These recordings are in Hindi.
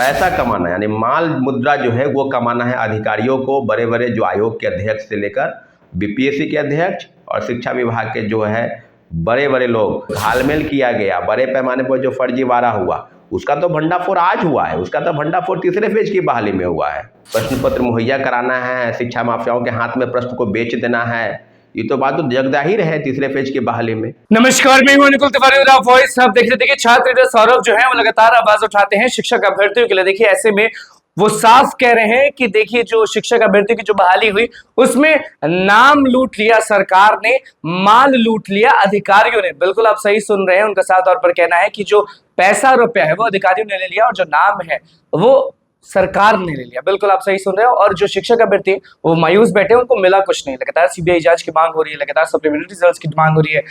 पैसा कमाना यानी माल मुद्रा जो है वो कमाना है अधिकारियों को, बड़े बड़े जो आयोग के अध्यक्ष से लेकर बीपीएससी के अध्यक्ष और शिक्षा विभाग के जो है बड़े बड़े लोग घालमेल किया गया, बड़े पैमाने पर जो फर्जीवाड़ा हुआ उसका तो भंडाफोड़ आज हुआ है, उसका तो भंडाफोड़ तीसरे फेज की बहाली में हुआ है। प्रश्न पत्र मुहैया कराना है, शिक्षा माफियाओं के हाथ में प्रश्न को बेच देना है, ये तो बात तो जग जाहिर है तीसरे फेज की बहाली में। नमस्कार, मैं हूं निकुल तिवारी वॉइस। आप देख रहे देखिए छात्र सौरभ जो है वो लगातार आवाज उठाते हैं शिक्षक अभ्यर्थियों के लिए। देखिए ऐसे में वो साफ कह रहे हैं कि देखिए जो शिक्षक अभ्यर्थियों की जो बहाली हुई उसमें नाम लूट लिया सरकार ने, माल लूट लिया अधिकारियों ने। बिल्कुल आप सही सुन रहे हैं, उनका साफ तौर पर कहना है कि जो पैसा रुपया है वो अधिकारियों ने ले लिया और जो नाम है वो सरकार ने ले लिया। बिल्कुल आप सही सुन रहे हो। और जो शिक्षक अभ्यर्थी वो मायूस बैठे, उनको मिला कुछ नहीं। लगातार सीबीआई जांच की मांग हो रही है, लगातार सप्लीमेंट्री रिजल्ट्स की मांग हो रही है,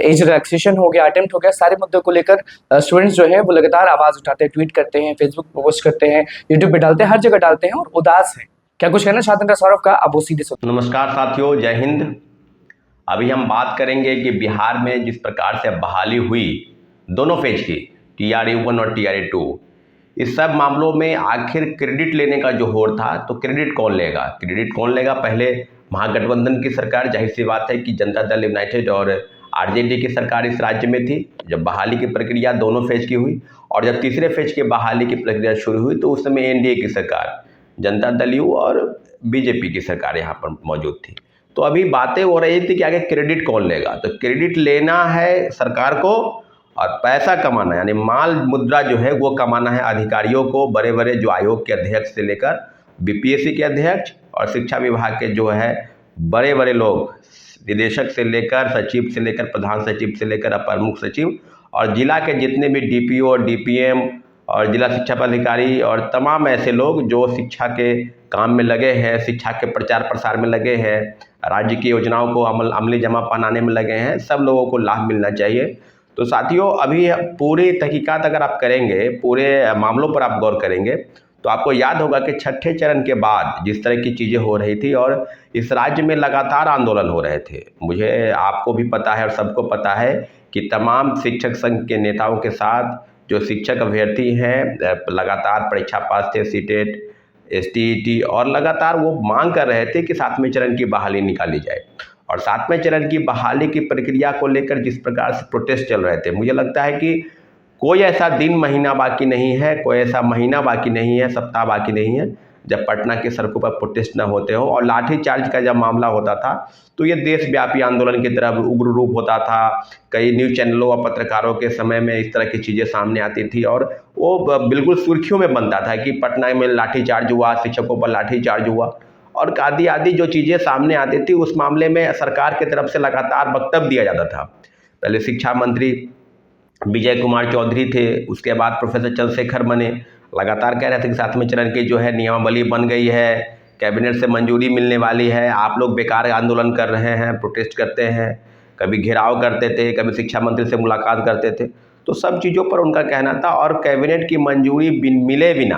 एज रिलैक्सेशन हो गया, अटेम्प्ट हो गया, सारे मुद्दों को लेकर स्टूडेंट्स जो है वो लगातार आवाज उठाते हैं, ट्वीट करते हैं, फेसबुक पोस्ट करते हैं, यूट्यूब पे डालते हैं, हर जगह डालते हैं और उदास है। क्या कुछ कहना छात्र सौरभ का, अब वो सीधे सुन। नमस्कार साथियों, जय हिंद। अभी हम बात करेंगे कि बिहार में जिस प्रकार से बहाली हुई दोनों फेज की, TRE-1 और TRE-2, इस सब मामलों में आखिर क्रेडिट लेने का जो होड़ था, तो क्रेडिट कौन लेगा? क्रेडिट कौन लेगा? पहले महागठबंधन की सरकार, जाहिर सी बात है कि जनता दल यूनाइटेड और आरजेडी की सरकार इस राज्य में थी जब बहाली की प्रक्रिया दोनों फेज की हुई, और जब तीसरे फेज की बहाली की प्रक्रिया शुरू हुई तो उस समय एनडीए की सरकार, जनता दल यू और बीजेपी की सरकार यहाँ पर मौजूद थी। तो अभी बातें हो रही थी कि आगे क्रेडिट कौन लेगा। तो क्रेडिट लेना है सरकार को और पैसा कमाना यानी माल मुद्रा जो है वो कमाना है अधिकारियों को, बड़े बड़े जो आयोग के अध्यक्ष से लेकर बीपीएससी के अध्यक्ष और शिक्षा विभाग के जो है बड़े बड़े लोग, निदेशक से लेकर सचिव से लेकर प्रधान सचिव से लेकर अपर मुख्य सचिव और जिला के जितने भी डीपीओ और डीपीएम और जिला शिक्षा पदाधिकारी और तमाम ऐसे लोग जो शिक्षा के काम में लगे हैं, शिक्षा के प्रचार प्रसार में लगे हैं, राज्य की योजनाओं को अमली जमा बनाने में लगे हैं, सब लोगों को लाभ मिलना चाहिए। तो साथियों, अभी पूरी तहकीकात अगर आप करेंगे, पूरे मामलों पर आप गौर करेंगे तो आपको याद होगा कि छठे चरण के बाद जिस तरह की चीज़ें हो रही थी और इस राज्य में लगातार आंदोलन हो रहे थे, मुझे आपको भी पता है और सबको पता है कि तमाम शिक्षक संघ के नेताओं के साथ जो शिक्षक अभ्यर्थी हैं लगातार परीक्षा पास थे, सीटेट, STET, और लगातार वो मांग कर रहे थे कि 7वें चरण की बहाली निकाली जाए। और 7वें चरण की बहाली की प्रक्रिया को लेकर जिस प्रकार से प्रोटेस्ट चल रहे थे, मुझे लगता है कि कोई ऐसा दिन महीना बाकी नहीं है, कोई ऐसा महीना बाकी नहीं है, सप्ताह बाकी नहीं है जब पटना के सड़कों पर प्रोटेस्ट न होते हो। और लाठीचार्ज का जब मामला होता था तो ये देशव्यापी आंदोलन की तरफ उग्र रूप होता था। कई न्यूज़ चैनलों और पत्रकारों के समय में इस तरह की चीज़ें सामने आती थी और वो बिल्कुल सुर्खियों में बनता था कि पटना में लाठीचार्ज हुआ, शिक्षकों पर लाठीचार्ज हुआ और आदि आदि जो चीज़ें सामने आती थी। उस मामले में सरकार की तरफ से लगातार वक्तव्य दिया जाता था। पहले शिक्षा मंत्री विजय कुमार चौधरी थे, उसके बाद प्रोफेसर चंद्रशेखर बने, लगातार कह रहे थे कि 7वें चरण की जो है नियमावली बन गई है, कैबिनेट से मंजूरी मिलने वाली है, आप लोग बेकार आंदोलन कर रहे हैं, प्रोटेस्ट करते हैं, कभी घेराव करते थे, कभी शिक्षा मंत्री से मुलाकात करते थे। तो सब चीज़ों पर उनका कहना था और कैबिनेट की मंजूरी मिले बिना,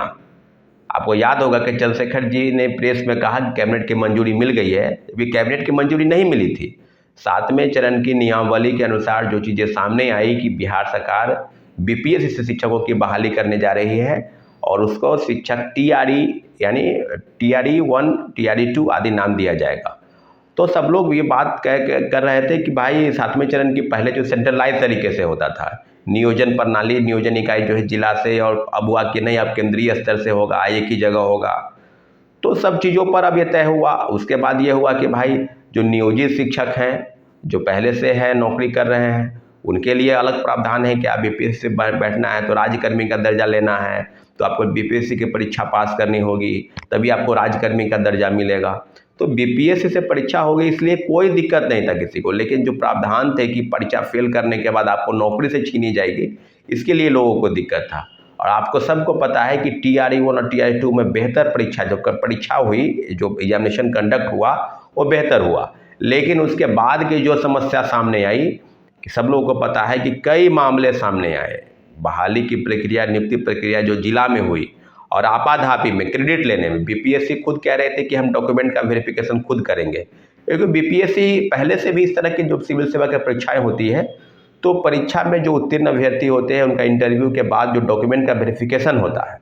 आपको याद होगा कि चंद्रशेखर जी ने प्रेस में कहा कि कैबिनेट की मंजूरी मिल गई है, अभी कैबिनेट की मंजूरी नहीं मिली थी। 7वें चरण की नियमावली के अनुसार जो चीज़ें सामने आई कि बिहार सरकार बीपीएससी से शिक्षकों की बहाली करने जा रही है और उसको शिक्षक TRE यानी TRE-1, TRE-2 आदि नाम दिया जाएगा। तो सब लोग ये बात कर रहे थे कि भाई 7वें चरण की पहले जो सेंट्रलाइज तरीके से होता था, नियोजन प्रणाली, नियोजन इकाई जो है जिला से, और अब हुआ कि नहीं, अब केंद्रीय स्तर से होगा, एक ही जगह होगा। तो सब चीज़ों पर अब ये तय हुआ। उसके बाद ये हुआ कि भाई जो नियोजित शिक्षक हैं, जो पहले से है नौकरी कर रहे हैं, उनके लिए अलग प्रावधान है कि आप बीपीएससी से बैठना है तो राज्यकर्मी का दर्जा लेना है, तो आपको बीपीएससी की परीक्षा पास करनी होगी, तभी आपको राज्यकर्मी का दर्जा मिलेगा। तो बीपीएससी से परीक्षा हो गई, इसलिए कोई दिक्कत नहीं था किसी को। लेकिन जो प्रावधान थे कि परीक्षा फेल करने के बाद आपको नौकरी से छीनी जाएगी, इसके लिए लोगों को दिक्कत था। और आपको सबको पता है कि TRE-1 और TRE-2 में बेहतर परीक्षा, जो परीक्षा हुई, जो एग्जामिनेशन कंडक्ट हुआ वो बेहतर हुआ। लेकिन उसके बाद की जो समस्या सामने आई कि सब लोगों को पता है कि कई मामले सामने आए। बहाली की प्रक्रिया, नियुक्ति प्रक्रिया जो जिला में हुई और आपाधापी में क्रेडिट लेने में, बीपीएससी खुद कह रहे थे कि हम डॉक्यूमेंट का वेरिफिकेशन खुद करेंगे, क्योंकि बीपीएससी पहले से भी इस तरह की जो सिविल सेवा की परीक्षाएं होती है तो परीक्षा में जो उत्तीर्ण अभ्यर्थी होते हैं उनका इंटरव्यू के बाद जो डॉक्यूमेंट का वेरिफिकेशन होता है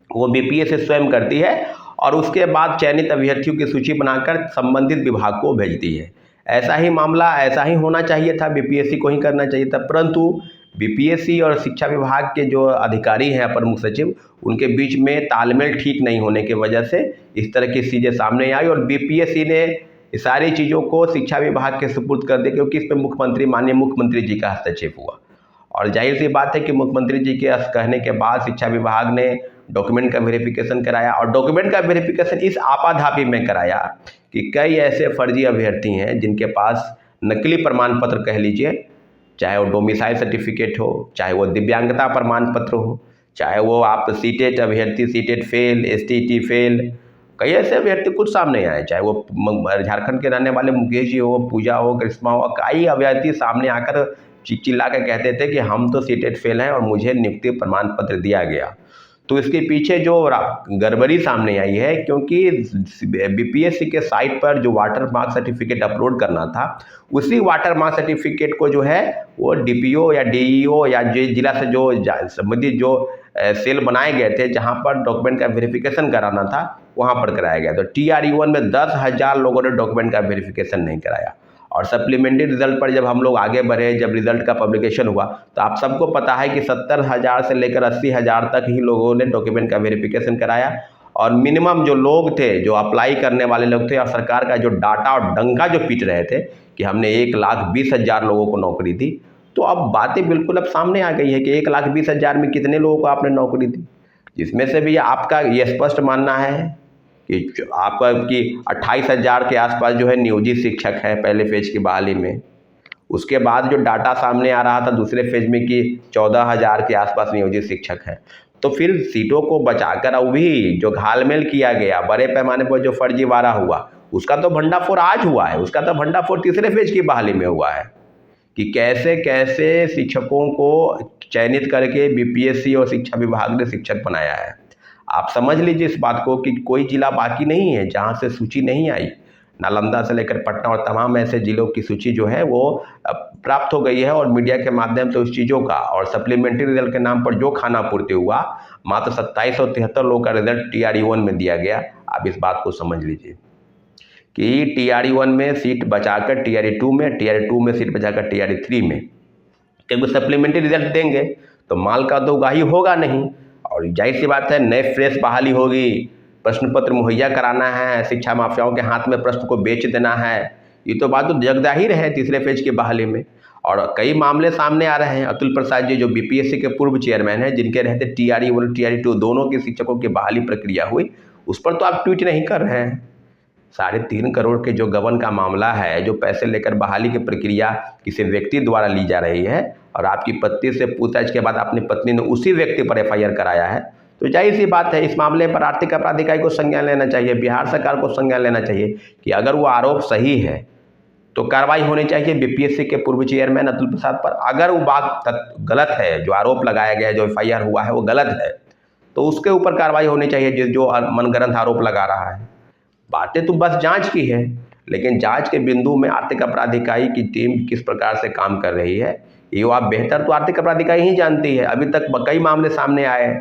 वो बीपीएससी स्वयं करती है और उसके बाद चयनित अभ्यर्थियों की सूची बनाकर संबंधित विभाग को भेजती है। ऐसा ही मामला ऐसा ही होना चाहिए था, बीपीएससी को ही करना चाहिए था, परंतु बीपीएससी और शिक्षा विभाग के जो अधिकारी हैं अपर मुख्य सचिव, उनके बीच में तालमेल ठीक नहीं होने की वजह से इस तरह की चीज़ें सामने आई और बीपीएससी ने इस सारी चीज़ों को शिक्षा विभाग के सुपुर्द कर दिया, क्योंकि इसमें माननीय मुख्यमंत्री जी का हस्तक्षेप हुआ। और जाहिर सी बात है कि मुख्यमंत्री जी के कहने के बाद शिक्षा विभाग ने डॉक्यूमेंट का वेरिफिकेशन कराया और डॉक्यूमेंट का वेरिफिकेशन इस आपाधापी में कराया कि कई ऐसे फर्जी अभ्यर्थी हैं जिनके पास नकली प्रमाण पत्र कह लीजिए, चाहे वो डोमिसाइल सर्टिफिकेट हो, चाहे वो दिव्यांगता प्रमाण पत्र हो, चाहे वो आप सीटेट अभ्यर्थी सीटेट फेल, एसटीटी फेल, कई ऐसे अभ्यर्थी कुछ सामने आए, चाहे वो झारखंड के रहने वाले मुकेश जी हो, पूजा हो, करिश्मा हो, कई अभ्यर्थी सामने आकर चिल्ला कर कहते थे कि हम तो सीटेट फेल हैं और मुझे नियुक्ति प्रमाण पत्र दिया गया। तो इसके पीछे जो गड़बड़ी सामने आई है, क्योंकि बीपीएससी के साइट पर जो वाटर मार्क सर्टिफिकेट अपलोड करना था, उसी वाटर मार्क सर्टिफिकेट को जो है वो डीपीओ या डीईओ या जिला से जो संबंधित जो सेल बनाए गए थे जहां पर डॉक्यूमेंट का वेरिफिकेशन कराना था, वहां पर कराया गया। तो TRE-1 में 10,000 लोगों ने डॉक्यूमेंट का वेरिफिकेशन नहीं कराया। और सप्लीमेंट्री रिजल्ट पर जब हम लोग आगे बढ़े, जब रिजल्ट का पब्लिकेशन हुआ, तो आप सबको पता है कि 70,000 से लेकर 80,000 तक ही लोगों ने डॉक्यूमेंट का वेरिफिकेशन कराया। और मिनिमम जो लोग थे, जो अप्लाई करने वाले लोग थे, और सरकार का जो डाटा और डंका जो पीट रहे थे कि हमने 1,20,000 लोगों को नौकरी दी, तो अब बातें बिल्कुल अब सामने आ गई है कि 1,20,000 में कितने लोगों को आपने नौकरी दी, जिसमें से भी आपका ये स्पष्ट मानना है कि आपका कि 28,000 के आसपास जो है नियोजित शिक्षक है पहले फेज की बहाली में। उसके बाद जो डाटा सामने आ रहा था दूसरे फेज में कि 14,000 के आसपास नियोजित शिक्षक है। तो फिर सीटों को बचाकर अब भी जो घालमेल किया गया, बड़े पैमाने पर जो फर्जीवाड़ा हुआ, उसका तो भंडाफोड़ आज हुआ है। उसका तो भंडाफोड़ तीसरे फेज की बहाली में हुआ है कि कैसे कैसे शिक्षकों को चयनित करके बीपीएससी और शिक्षा विभाग ने शिक्षक बनाया है। आप समझ लीजिए इस बात को कि कोई जिला बाकी नहीं है जहां से सूची नहीं आई। नालंदा से लेकर पटना और तमाम ऐसे जिलों की सूची जो है वो प्राप्त हो गई है और मीडिया के माध्यम से उस चीज़ों का और सप्लीमेंट्री रिजल्ट के नाम पर जो खाना पूर्ति हुआ, मात्र 2773 लोगों का रिजल्ट TRE-1 में दिया गया। आप इस बात को समझ लीजिए कि TRE-1 में सीट बचाकर TRE-2 में, TRE-2 में सीट बचाकर TRE-3 में, क्योंकि सप्लीमेंट्री रिजल्ट देंगे तो माल का तो उगाही होगा नहीं। और जाहिर सी बात है, नए फ्रेश बहाली होगी, प्रश्न पत्र मुहैया कराना है, शिक्षा माफियाओं के हाथ में प्रश्न को बेच देना है, ये तो बात तो जगजाहिर है तीसरे फेज की बहाली में। और कई मामले सामने आ रहे हैं। अतुल प्रसाद जी जो बीपीएससी के पूर्व चेयरमैन हैं, जिनके रहते TRE-1 TRE-2 दोनों के शिक्षकों की बहाली प्रक्रिया हुई, उस पर तो आप ट्वीट नहीं कर रहे हैं। 3.5 करोड़ के जो गबन का मामला है, जो पैसे लेकर बहाली की प्रक्रिया किसी व्यक्ति द्वारा ली जा रही है और आपकी पत्नी से पूछताछ के बाद अपनी पत्नी ने उसी व्यक्ति पर FIR कराया है, तो जाहिर सी बात है इस मामले पर आर्थिक अपराध इकाई को संज्ञान लेना चाहिए, बिहार सरकार को संज्ञान लेना चाहिए कि अगर वो आरोप सही है तो कार्रवाई होनी चाहिए बीपीएससी के पूर्व चेयरमैन अतुल प्रसाद पर। अगर वो बात गलत है, जो आरोप लगाया गया है, जो FIR हुआ है वो गलत है, तो उसके ऊपर कार्रवाई होनी चाहिए जो मनगढ़ंत आरोप लगा रहा है। बातें तो बस जांच की है, लेकिन जांच के बिंदु में आर्थिक अपराध इकाई की टीम किस प्रकार से काम कर रही है, ये आप बेहतर तो आर्थिक अपराध इकाई ही जानती है। अभी तक कई मामले सामने आए,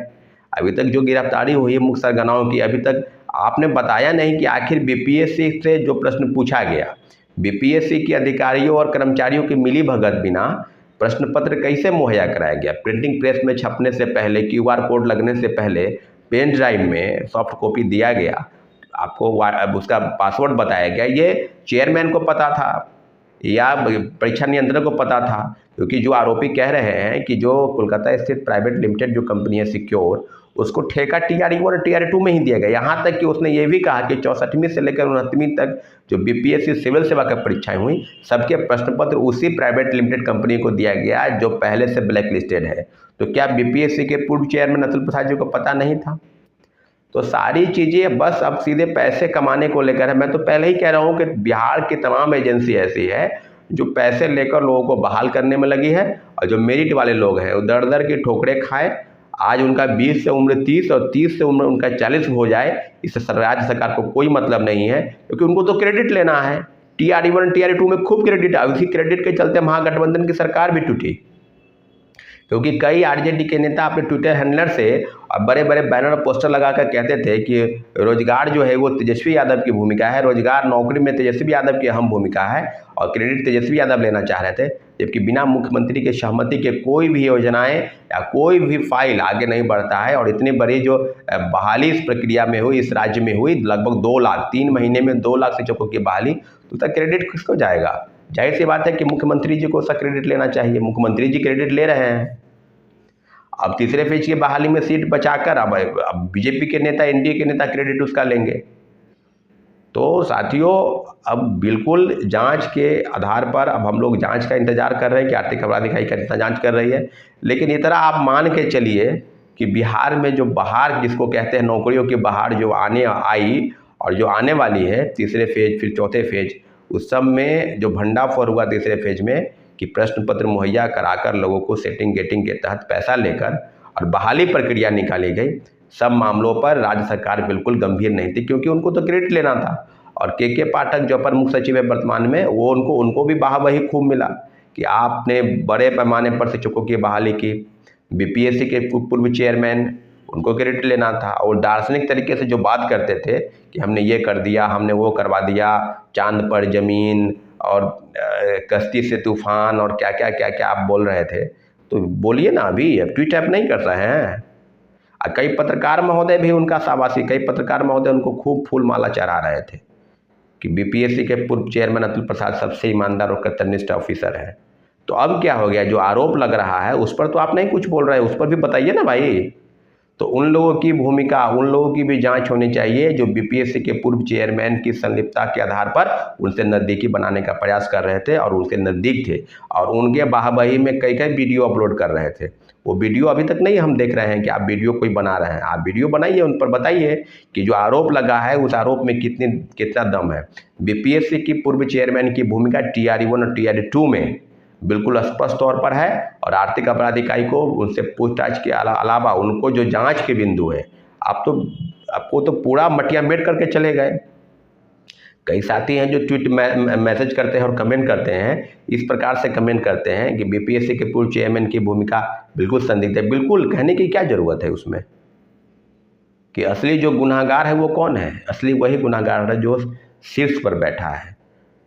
अभी तक जो गिरफ्तारी हुई है मुख्य सरगनाओं की, अभी तक आपने बताया नहीं कि आखिर बीपीएससी से जो प्रश्न पूछा गया, बीपीएससी के अधिकारियों और कर्मचारियों की मिली भगत बिना प्रश्न पत्र कैसे मुहैया कराया गया। प्रिंटिंग प्रेस में छपने से पहले, QR कोड लगने से पहले पेन ड्राइव में सॉफ्ट कॉपी दिया गया, आपको उसका पासवर्ड बताया गया। ये चेयरमैन को पता था या परीक्षा नियंत्रक को पता था, क्योंकि जो आरोपी कह रहे हैं कि जो कोलकाता स्थित प्राइवेट लिमिटेड जो कंपनी है सिक्योर, उसको ठेका TRE-1 और TRE-2 में ही दिया गया। यहाँ तक कि उसने ये भी कहा कि 64वीं से लेकर 29वीं तक जो बीपीएससी सिविल सेवा की परीक्षाएं हुई, सबके प्रश्न पत्र उसी प्राइवेट लिमिटेड कंपनी को दिया गया जो पहले से ब्लैक लिस्टेड है। तो क्या बीपीएससी के पूर्व चेयरमैन अतुल प्रसाद जी को पता नहीं था? तो सारी चीज़ें बस अब सीधे पैसे कमाने को लेकर है। मैं तो पहले ही कह रहा हूँ कि बिहार की तमाम एजेंसी ऐसी है जो पैसे लेकर लोगों को बहाल करने में लगी है, और जो मेरिट वाले लोग हैं वो दर दर की ठोकरें खाए। आज उनका 20 से उम्र 30 और 30 से उम्र उनका 40 हो जाए, इससे राज्य सरकार को कोई मतलब नहीं है, क्योंकि उनको तो क्रेडिट लेना है। TRE-1 TRE-2 में खूब क्रेडिट है, उसी क्रेडिट के चलते महागठबंधन की सरकार भी टूटी। क्योंकि कई आरजेडी के नेता अपने ट्विटर हैंडलर से और बड़े बड़े बैनर और पोस्टर लगाकर कहते थे कि रोजगार जो है वो तेजस्वी यादव की भूमिका है, रोजगार नौकरी में तेजस्वी यादव की अहम भूमिका है और क्रेडिट तेजस्वी यादव लेना चाह रहे थे। जबकि बिना मुख्यमंत्री के सहमति के कोई भी योजनाएं या कोई भी फाइल आगे नहीं बढ़ता है। और इतनी बड़ी जो बहाली इस प्रक्रिया में हुई, इस राज्य में हुई, लगभग 2 लाख, 3 महीने में 2 लाख शिक्षकों की बहाली, तो उसका क्रेडिट किसको जाएगा? जाहिर सी बात है कि मुख्यमंत्री जी को उसका क्रेडिट लेना चाहिए। मुख्यमंत्री जी क्रेडिट ले रहे हैं। अब तीसरे फेज की बहाली में सीट बचाकर अब बीजेपी के नेता, एनडीए के नेता क्रेडिट उसका लेंगे। तो साथियों, अब बिल्कुल जांच के आधार पर अब हम लोग जांच का इंतजार कर रहे हैं कि आर्थिक अपराध इकाई का जांच कर रही है। लेकिन इतना आप मान के चलिए कि बिहार में जो बहार जिसको कहते हैं, नौकरियों की बहार जो आने आई और जो आने वाली है, तीसरे फेज फिर चौथे फेज, उस सब में जो भंडाफोड़ हुआ तीसरे फेज में कि प्रश्न पत्र मुहैया कराकर लोगों को सेटिंग गेटिंग के तहत पैसा लेकर और बहाली प्रक्रिया निकाली गई, सब मामलों पर राज्य सरकार बिल्कुल गंभीर नहीं थी, क्योंकि उनको तो क्रेडिट लेना था। और के पाठक जो अपर मुख्य सचिव है वर्तमान में, वो उनको भी वाहवाही खूब मिला कि आपने बड़े पैमाने पर शिक्षकों की बहाली की। बीपीएससी के पूर्व चेयरमैन, उनको क्रेडिट लेना था। और दार्शनिक तरीके से जो बात करते थे कि हमने ये कर दिया, हमने वो करवा दिया, चांद पर ज़मीन और कश्ती से तूफान और क्या क्या आप बोल रहे थे, तो बोलिए ना। अभी अब ट्वीट ऐप नहीं कर रहे हैं। कई पत्रकार महोदय भी उनका शाबाशी, कई पत्रकार महोदय उनको खूब फूल माला चढ़ा रहे थे कि बीपीएससी के पूर्व चेयरमैन अतुल प्रसाद सबसे ईमानदार और कर्तव्यनिष्ठ ऑफिसर है। तो अब क्या हो गया? जो आरोप लग रहा है उस पर तो आप नहीं कुछ बोल रहे हैं, उस पर भी बताइए ना भाई। तो उन लोगों की भूमिका, उन लोगों की भी जांच होनी चाहिए जो बीपीएससी के पूर्व चेयरमैन की संलिप्तता के आधार पर उनसे नज़दीकी बनाने का प्रयास कर रहे थे और उनसे नज़दीक थे और उनके वाहवाही में कई वीडियो अपलोड कर रहे थे। वो वीडियो अभी तक नहीं हम देख रहे हैं कि आप वीडियो कोई बना रहे हैं। आप वीडियो बनाइए, उन पर बताइए कि जो आरोप लगा है उस आरोप में कितना दम है। बीपीएससी की पूर्व चेयरमैन की भूमिका TRE 1 और TRE 2 में बिल्कुल स्पष्ट तौर पर है और आर्थिक अपराध इकाई को उनसे पूछताछ के अलावा उनको जो जांच के बिंदु है, आपको तो पूरा मटिया मेट करके चले गए। कई साथी हैं जो ट्वीट मैसेज करते हैं और कमेंट करते हैं, इस प्रकार से कमेंट करते हैं कि बीपीएससी के पूर्व चेयरमैन की भूमिका बिल्कुल संदिग्ध है। बिल्कुल कहने की क्या ज़रूरत है उसमें कि असली जो गुनाहगार है वो कौन है? असली वही गुनाहगार है जो शीर्ष पर बैठा है,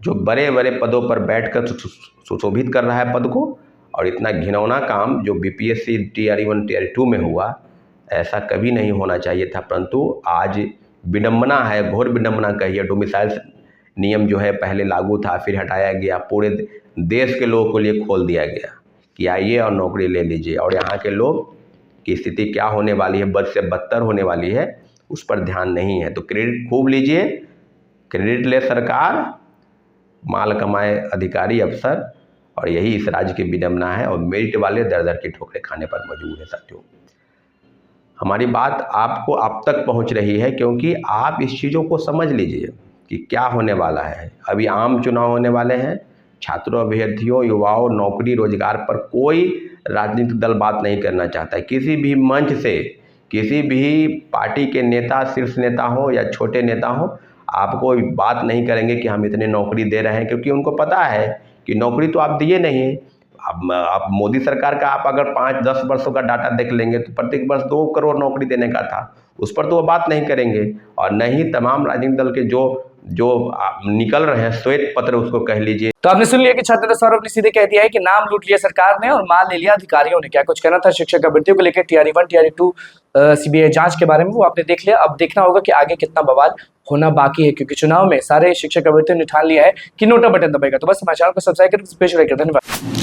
जो बड़े बड़े पदों पर बैठकर सुशोभित कर रहा है पद को। और इतना घिनौना काम जो बीपीएससी TRE 1 TRE 2 में हुआ, ऐसा कभी नहीं होना चाहिए था। परंतु आज विडम्बना है, घोर विडम्बना कहिए। डोमिसाइल नियम जो है पहले लागू था, फिर हटाया गया, पूरे देश के लोगों के लिए खोल दिया गया कि आइए और नौकरी ले लीजिए। और यहाँ के लोग की स्थिति क्या होने वाली है, बद से बदतर होने वाली है, उस पर ध्यान नहीं है। तो क्रेडिट खूब लीजिए, क्रेडिट ले सरकार, माल कमाए अधिकारी अफसर, और यही इस राज्य की विडम्बना है। और मेरिट वाले दर दर की ठोकरें खाने पर मजबूर है। साथियों, हमारी बात आपको अब तक पहुंच रही है क्योंकि आप इस चीज़ों को समझ लीजिए कि क्या होने वाला है। अभी आम चुनाव होने वाले हैं। छात्रों, अभ्यर्थियों, युवाओं, नौकरी रोजगार पर कोई राजनीतिक दल बात नहीं करना चाहता है। किसी भी मंच से किसी भी पार्टी के नेता, शीर्ष नेता हो या छोटे नेता हो, आपको बात नहीं करेंगे कि हम इतने नौकरी दे रहे हैं, क्योंकि उनको पता है कि नौकरी तो आप दिए नहीं। अब मोदी सरकार का आप अगर 5-10 वर्षों का डाटा देख लेंगे तो प्रत्येक वर्ष 2 करोड़ नौकरी देने का था, उस पर तो वो बात नहीं करेंगे। और नहीं तमाम राजनीतिक दल के जो निकल रहे हैं श्वेत पत्र, उसको कह लीजिए। तो आपने सुन लिया कि छात्र सौरभ ने सीधे कह दिया है कि नाम लूट लिया सरकार ने और माल ले लिया अधिकारियों ने। क्या कुछ कहना था शिक्षक भर्तियों को लेकर TRE 1 TRE 2 CBI जांच के बारे में, वो आपने देख लिया। अब देखना होगा कि आगे कितना बवाल होना बाकी है, क्योंकि चुनाव में सारे शिक्षक अभ्यर्थियों ने ठान लिया है कि नोटा बटन दबाएगा। तो बस हमारे चैनल को सब्सक्राइब करके धन्यवाद।